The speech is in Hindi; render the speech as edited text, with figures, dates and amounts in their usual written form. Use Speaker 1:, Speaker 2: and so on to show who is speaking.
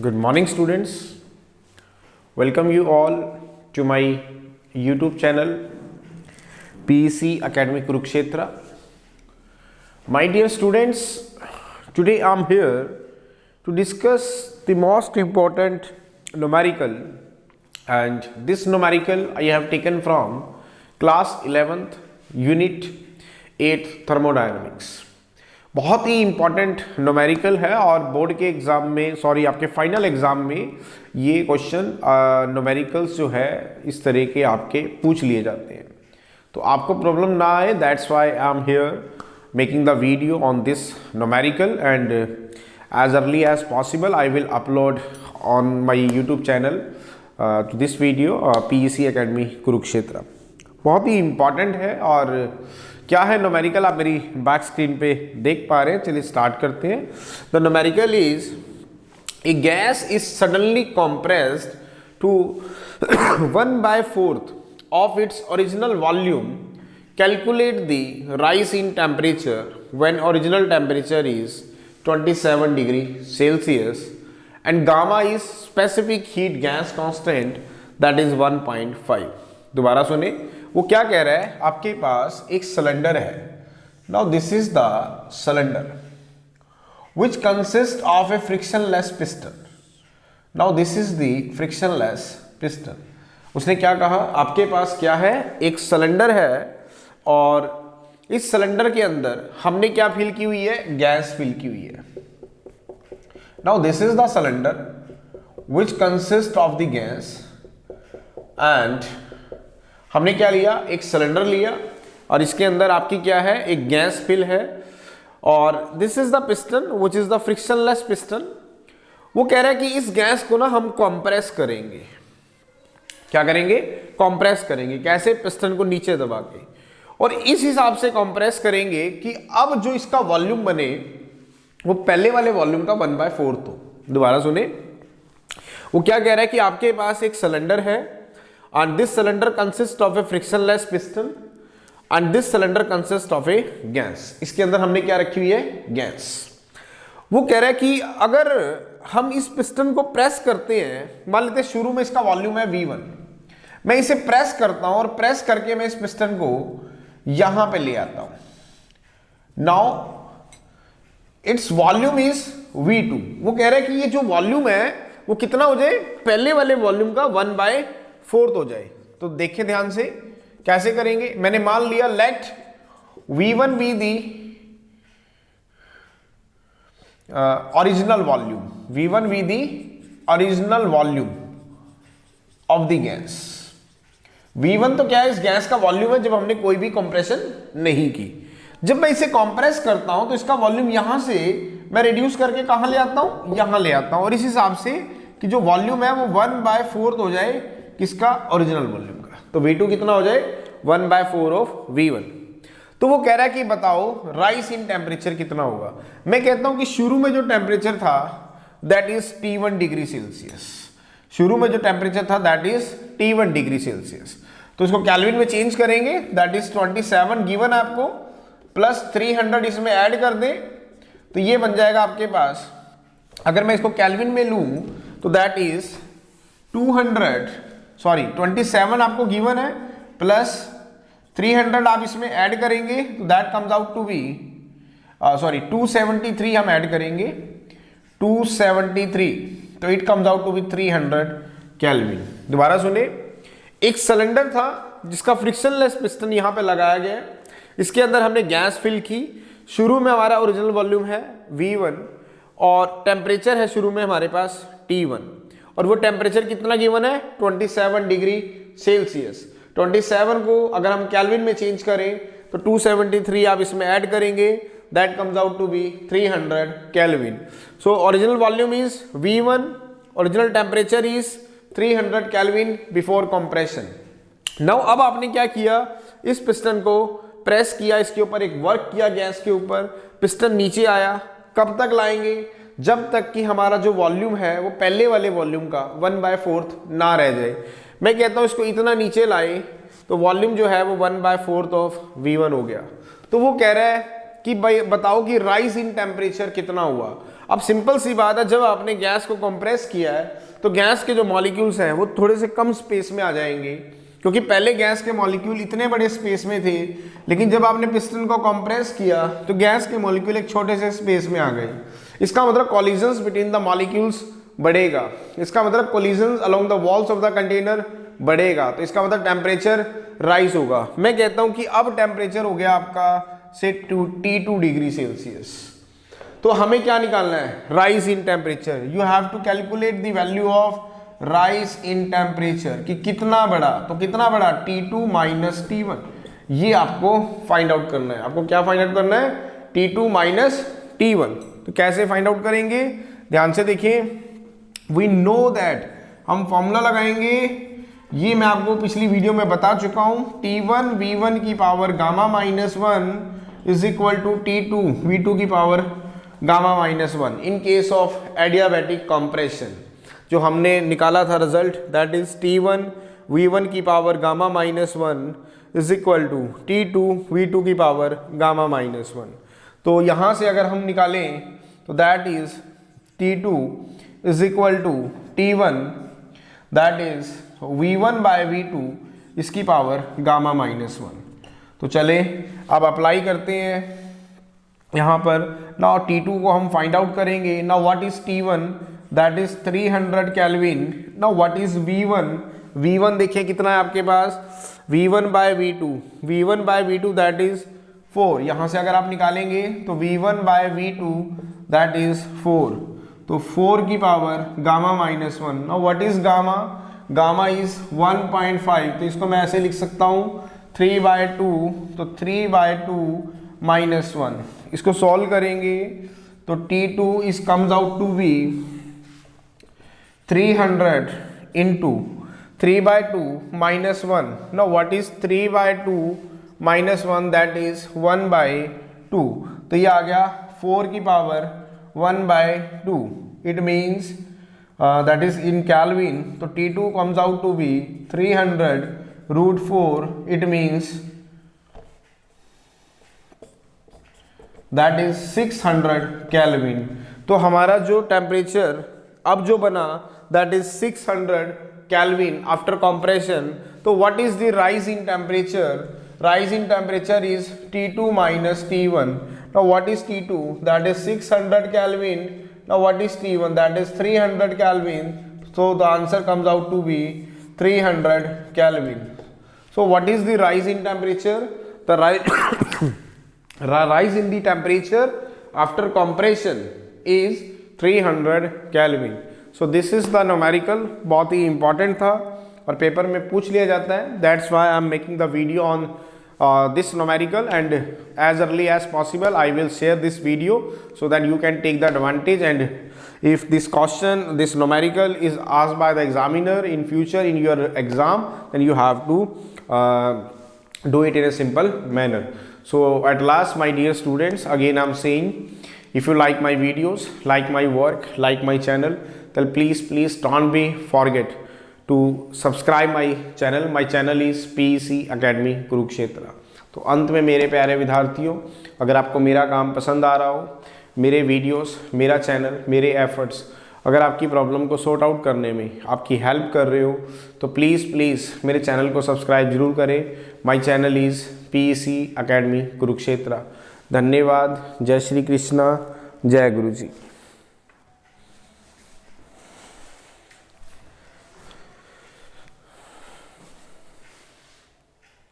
Speaker 1: Good morning, students. Welcome you all to my YouTube channel PEC Academy Kurukshetra. My dear students, today I am here to discuss the most important numerical, and this numerical I have taken from class 11th unit 8 thermodynamics. बहुत ही इंपॉर्टेंट न्यूमेरिकल है और बोर्ड के एग्जाम में आपके फाइनल एग्जाम में ये क्वेश्चन न्यूमेरिकल्स जो है इस तरह के आपके पूछ लिए जाते हैं, तो आपको प्रॉब्लम ना आए, that's why I am here making the video on this numerical and as early as possible I will upload on my YouTube channel to this video PEC Academy Kurukshetra. बहुत ही इंपॉर्टेंट है और क्या है न्यूमेरिकल आप मेरी बैक स्क्रीन पे देख पा रहे हैं. चलिए स्टार्ट करते हैं. The numerical is a gas is suddenly compressed to 1/4 of its original volume. Calculate the rise in temperature when original temperature is 27 degree Celsius and gamma is specific heat gas constant that is 1.5. दोबारा सुने, वो क्या कह रहा है, आपके पास एक सिलेंडर है. Now this is the cylinder which consist of A frictionless piston. Now this is the frictionless piston. उसने क्या कहा, आपके पास क्या है, एक सिलेंडर है और इस सिलेंडर के अंदर हमने क्या फिल की हुई है, गैस फिल की हुई है. Now this is the cylinder which consist of the gas and हमने क्या लिया, एक सिलेंडर लिया और इसके अंदर आपकी क्या है, एक गैस फिल है और this is the piston which is the frictionless piston. वो कह रहा है कि इस गैस को ना हम कंप्रेस करेंगे. क्या करेंगे, कंप्रेस करेंगे. कैसे, पिस्टन को नीचे दबा के, और इस हिसाब से कंप्रेस करेंगे कि अब जो इसका वॉल्यूम बने वो पहले वाले वॉल्यूम का 1/4 हो. दोबारा सुने, वो क्या कह रहा है कि आपके पास एक सिलेंडर है and this cylinder consists of a frictionless piston and this cylinder consists of a gas. इसके अंदर हमने क्या रखी हुई है, गैस. वो कह रहा है कि अगर हम इस पिस्टन को प्रेस करते हैं, मान लेते हैं शुरू में इसका वॉल्यूम है V1, मैं इसे प्रेस करता हूं और प्रेस करके मैं इस पिस्टन को यहां पे ले आता हूं. Now its volume is V2. वो कह रहा है कि ये जो वॉल्यूम है वो कितना हो जाए, पहले वाले वॉल्यूम का 1/4 हो जाए. तो देखिए ध्यान से कैसे करेंगे. मैंने मान लिया let V1 be the original volume, V1 be the original volume of the gas. V1 तो क्या है, इस गैस का वॉल्यूम है जब हमने कोई भी कंप्रेशन नहीं की. जब मैं इसे कंप्रेस करता हूं तो इसका वॉल्यूम यहां से मैं रिड्यूस करके कहां ले आता हूं, यहां ले आता हूं, और इस हिसाब से कि जो वॉल्यूम है वो 1/4 हो जाए किसका, ओरिजिनल वॉल्यूम का. तो V2 कितना हो जाए, 1/4 ऑफ V1. तो वो कह रहा है कि बताओ राइज इन टेम्परेचर कितना होगा. मैं कहता हूं कि शुरू में जो टेम्परेचर था that is T1 degree Celsius. शुरू में जो टेम्परेचर था that is T1 degree Celsius. तो इसको केल्विन में चेंज करेंगे, दैट इज 27 गिवन आपको, प्लस 300 इसमें ऐड कर दें तो ये बन जाएगा आपके पास. अगर मैं इसको केल्विन में लूं तो दैट इज 27 आपको गिवन है, प्लस 300 आप इसमें ऐड करेंगे तो that comes out to be 273 हम ऐड करेंगे, 273, तो it comes out to be 300 kelvin. दोबारा सुने, एक सिलेंडर था जिसका फ्रिक्शनलेस पिस्टन यहां पे लगाया गया. इसके अंदर हमने गैस फिल की. शुरू में हमारा ओरिजिनल वॉल्यूम है V1 और टेम्परेचर है शुरू में हमारे पास T1, और वो टेम्परेचर कितना गिवन है, 27 डिग्री सेल्सियस. 27 को अगर हम केल्विन में चेंज करें तो 273 आप इसमें ऐड करेंगे, that comes out to be 300 kelvin. So original volume is V1, original temperature is 300 kelvin before compression. Now अब आपने क्या किया, इस पिस्टन को प्रेस किया, इसके ऊपर एक वर्क किया गैस के ऊपर, पिस्टन नीचे आया. कब तक लाएंगे, जब तक कि हमारा जो वॉल्यूम है वो पहले वाले वॉल्यूम का 1/4 ना रह जाए. मैं कहता हूं इसको इतना नीचे लाए तो वॉल्यूम जो है वो 1/4 ऑफ V1 हो गया. तो वो कह रहा है कि भाई बताओ कि राइज इन टेम्परेचर कितना हुआ। अब सिंपल सी बात है, जब आपने गैस को कंप्रेस किया है तो गैस के जो मॉलिक्यूल्स हैं वो थोड़े से कम स्पेस में आ जाएंगे, क्योंकि पहले गैस के मॉलिक्यूल इतने बड़े स्पेस में थे, लेकिन जब आपने पिस्टन को कंप्रेस किया तो गैस के मॉलिक्यूल एक छोटे से स्पेस में आ गए। इसका मतलब कोलिजन्स बिटवीन द मॉलिक्यूल्स बढ़ेगा, इसका मतलब collisions along the walls of the container बढ़ेगा, तो इसका मतलब टेम्परेचर राइज होगा। मैं कहता हूं कि अब टेम्परेचर हो गया आपका से T2 डिग्री सेल्सियस। तो हमें क्या निकालना है, rise in temperature. You have to calculate the value of rise in temperature कि कितना बड़ा, तो कितना बड़ा T2 माइनस T1, ये आपको फाइंड आउट करना है। आपको क्या फाइंड आउट करना है, T2 माइनस T1। तो कैसे फाइंड आउट करेंगे, ध्यान से देखिए। वी नो दैट, हम फॉर्मूला लगाएंगे, ये मैं आपको पिछली वीडियो में बता चुका हूं, T1 V1 की power gamma minus 1 is equal to T2 V2 की power gamma minus 1 in case of adiabatic compression. जो हमने निकाला था result, that is T1 V1 की power gamma minus 1 is equal to T2 V2 की पावर गामा माइनस 1। तो यहाँ से अगर हम निकालें तो that is T2 is equal to T1 that is V1 by V2 इसकी पावर गामा माइनस 1। तो चले अब अप्लाई करते हैं यहाँ पर। नाउ T2 को हम फाइंड आउट करेंगे। Now what is T1, that is 300 kelvin. Now what is V1, V1 देखिए कितना है आपके पास, V1 by V2, V1 by V2 that is 4। यहाँ से अगर आप निकालेंगे तो V1 by V2 that is 4, तो 4 की power gamma minus 1। Now what is gamma, gamma is 1.5, तो इसको मैं ऐसे लिख सकता हूँ 3/2, तो 3/2 माइनस 1। इसको सॉल्व करेंगे तो T2 is comes out to be 300 into 3/2 minus 1। Now what is 3/2 minus 1, that is 1/2, तो ये आ गया 4 की पावर 1/2। It means that is in Kelvin, तो T2 comes out to be 300√4, it means that is 600 Kelvin। तो हमारा जो टेम्परेचर अब जो बना that is 600 Kelvin after compression। तो what is the rise in temperature, rise in temperature is T2 minus T1। now what is T2, that is 600 Kelvin। now what is T1, that is 300 Kelvin, so the answer comes out to be 300 Kelvin। so what is the rise in temperature, the rise in the temperature after compression is 300 Kelvin। so this is the numerical, बहुत ही important था और पेपर में पूछ लिया जाता है, that's why I am making the video on this numerical, and as early as possible I will share this video so that you can take the advantage, and if this question, this numerical is asked by the examiner in future in your exam, then you have to do it in a simple manner। so at last my dear students, again I am saying, if you like my videos, like my work, like my channel, then please don't be forget to subscribe my channel। my channel is PEC Academy Kurukshetra. तो अंत में मेरे प्यारे विद्यार्थियों, अगर आपको मेरा काम पसंद आ रहा हो, मेरे वीडियोस, मेरा चैनल, मेरे एफर्ट्स अगर आपकी प्रॉब्लम को सॉर्ट आउट करने में आपकी हेल्प कर रहे हो, तो प्लीज़ मेरे चैनल को सब्सक्राइब जरूर करें। My channel is PEC Academy Kurukshetra. धन्यवाद। जय श्री कृष्णा, जय गुरु जी।